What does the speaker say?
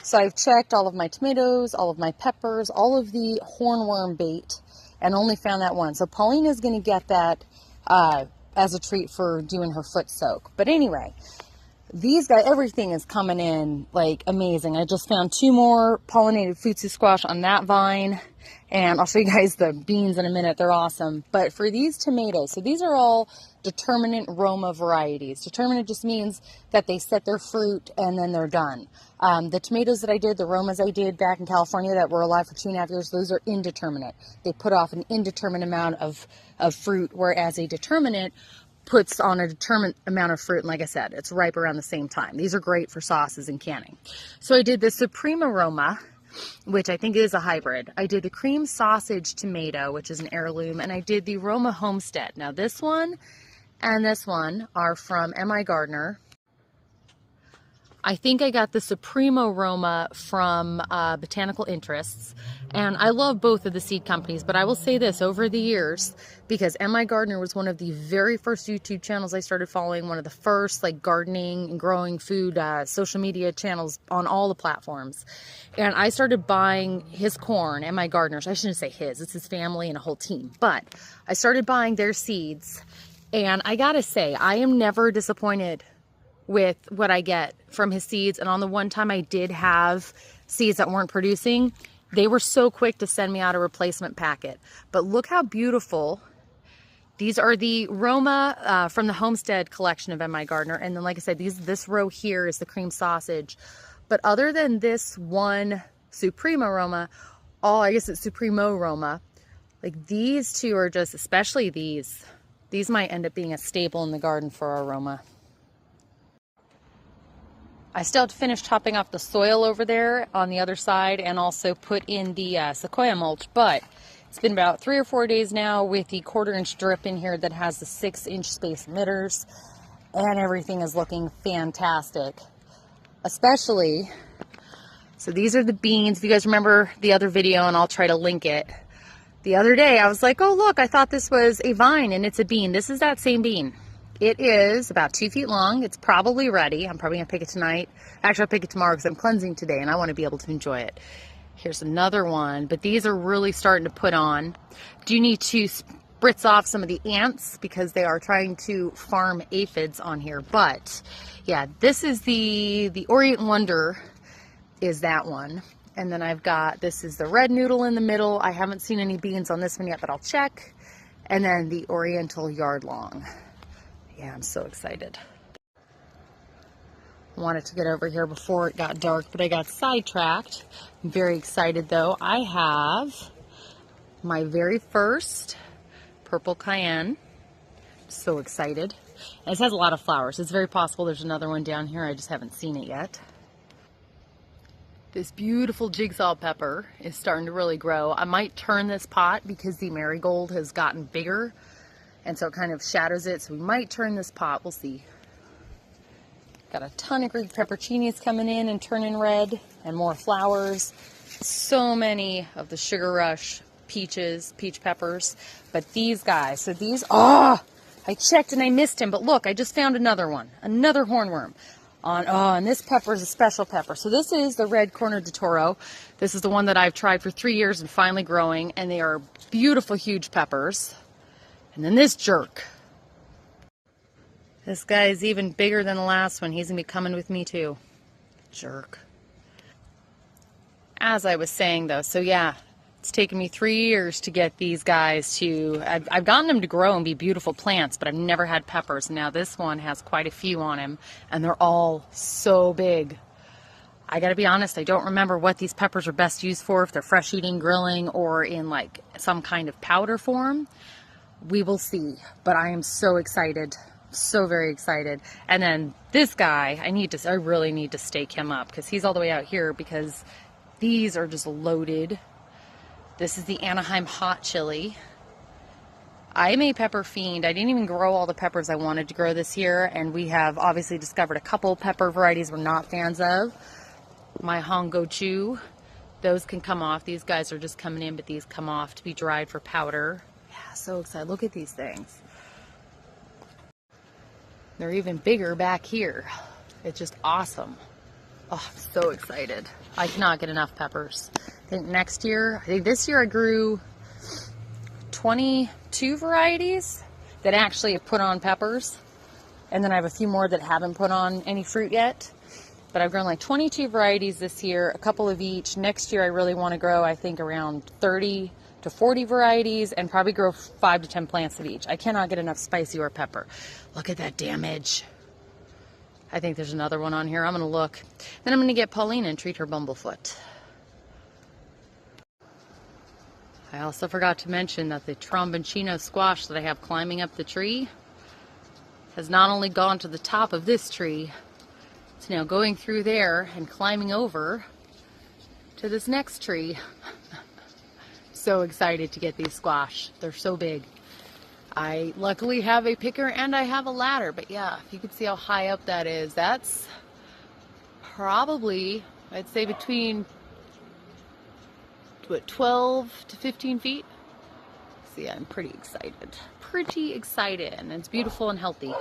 So I've checked all of my tomatoes, all of my peppers, all of the hornworm bait, and only found that one. So Paulina's going to get that as a treat for doing her foot soak. But anyway, these guys, everything is coming in like amazing. I just found 2 more pollinated Futsu Squash on that vine, and I'll show you guys the beans in a minute. They're awesome. But for these tomatoes, so these are all determinate Roma varieties. Determinate just means that they set their fruit and then they're done. The tomatoes that I did, the Romas I did back in California that were alive for 2.5 years, those are indeterminate. They put off an indeterminate amount of fruit, whereas a determinate puts on a determined amount of fruit, and like I said, it's ripe around the same time. These are great for sauces and canning. So I did the Supreme Roma, which I think is a hybrid. I did the cream sausage tomato, which is an heirloom, and I did the Roma Homestead. Now this one and this one are from M.I. Gardner. I think I got the Supremo Roma from Botanical Interests, and I love both of the seed companies, but I will say this, over the years, because M.I. Gardner was one of the very first YouTube channels I started following, one of the first like gardening and growing food social media channels on all the platforms, and I started buying his corn, M.I. Gardner's, I shouldn't say his, it's his family and a whole team, but I started buying their seeds, and I gotta say, I am never disappointed with what I get from his seeds. And on the one time I did have seeds that weren't producing, they were so quick to send me out a replacement packet. But look how beautiful. These are the Roma from the Homestead collection of M.I. Gardner. And then, like I said, this row here is the cream sausage. But other than this one Suprema Roma, I guess it's Supremo Roma, like these two are just, especially these might end up being a staple in the garden for our Roma. I still have to finish topping off the soil over there on the other side and also put in the sequoia mulch, but it's been about 3 or 4 days now with the 1/4-inch drip in here that has the 6-inch space emitters, and everything is looking fantastic. Especially, so these are the beans. If you guys remember the other video, and I'll try to link it. The other day I was like, oh look, I thought this was a vine and it's a bean. This is that same bean. It is about 2 feet long. It's probably ready. I'm probably gonna pick it tonight. Actually, I'll pick it tomorrow because I'm cleansing today and I want to be able to enjoy it. Here's another one, but these are really starting to put on. Do need to spritz off some of the ants because they are trying to farm aphids on here. But yeah, this is the Orient Wonder is that one. And then I've got, this is the red noodle in the middle. I haven't seen any beans on this one yet, but I'll check. And then the Oriental Yard Long. Yeah, I'm so excited. I wanted to get over here before it got dark, but I got sidetracked. I'm very excited though. I have my very first purple cayenne. So excited. And this has a lot of flowers. It's very possible there's another one down here. I just haven't seen it yet. This beautiful jigsaw pepper is starting to really grow. I might turn this pot because the marigold has gotten bigger, and so it kind of shadows it. So we might turn this pot. We'll see. Got a ton of green pepperoncinis coming in and turning red, and more flowers. So many of the Sugar Rush peach peppers. But these guys, so these, I checked and I missed him, but look, I just found another one, another hornworm. And this pepper is a special pepper. So this is the red Corno de Toro. This is the one that I've tried for 3 years and finally growing, and they are beautiful, huge peppers. And then this jerk. This guy is even bigger than the last one. He's gonna be coming with me too. Jerk. As I was saying though, so yeah, it's taken me 3 years to get these guys to, I've gotten them to grow and be beautiful plants, but I've never had peppers. Now this one has quite a few on him, and they're all so big. I gotta be honest, I don't remember what these peppers are best used for, if they're fresh eating, grilling, or in like some kind of powder form. We will see, but I am so excited. So very excited. And then this guy, I really need to stake him up because he's all the way out here because these are just loaded. This is the Anaheim hot chili. I am a pepper fiend. I didn't even grow all the peppers I wanted to grow this year, and we have obviously discovered a couple pepper varieties we're not fans of. My Hongochu, those can come off. These guys are just coming in, but these come off to be dried for powder. Yeah, so excited. Look at these things. They're even bigger back here. It's just awesome. Oh, I'm so excited. I cannot get enough peppers. I think this year I grew 22 varieties that actually have put on peppers. And then I have a few more that haven't put on any fruit yet. But I've grown like 22 varieties this year, a couple of each. Next year I really want to grow, I think, around 30 to 40 varieties and probably grow 5 to 10 plants of each. I cannot get enough spicy or pepper. Look at that damage. I think there's another one on here. I'm going to look. Then I'm going to get Paulina and treat her bumblefoot. I also forgot to mention that the tromboncino squash that I have climbing up the tree has not only gone to the top of this tree, it's now going through there and climbing over to this next tree. So excited to get these squash. They're so big. I luckily have a picker and I have a ladder, but yeah, if you can see how high up that is, that's probably, I'd say between, 12 to 15 feet. So yeah, I'm pretty excited, and it's beautiful and healthy.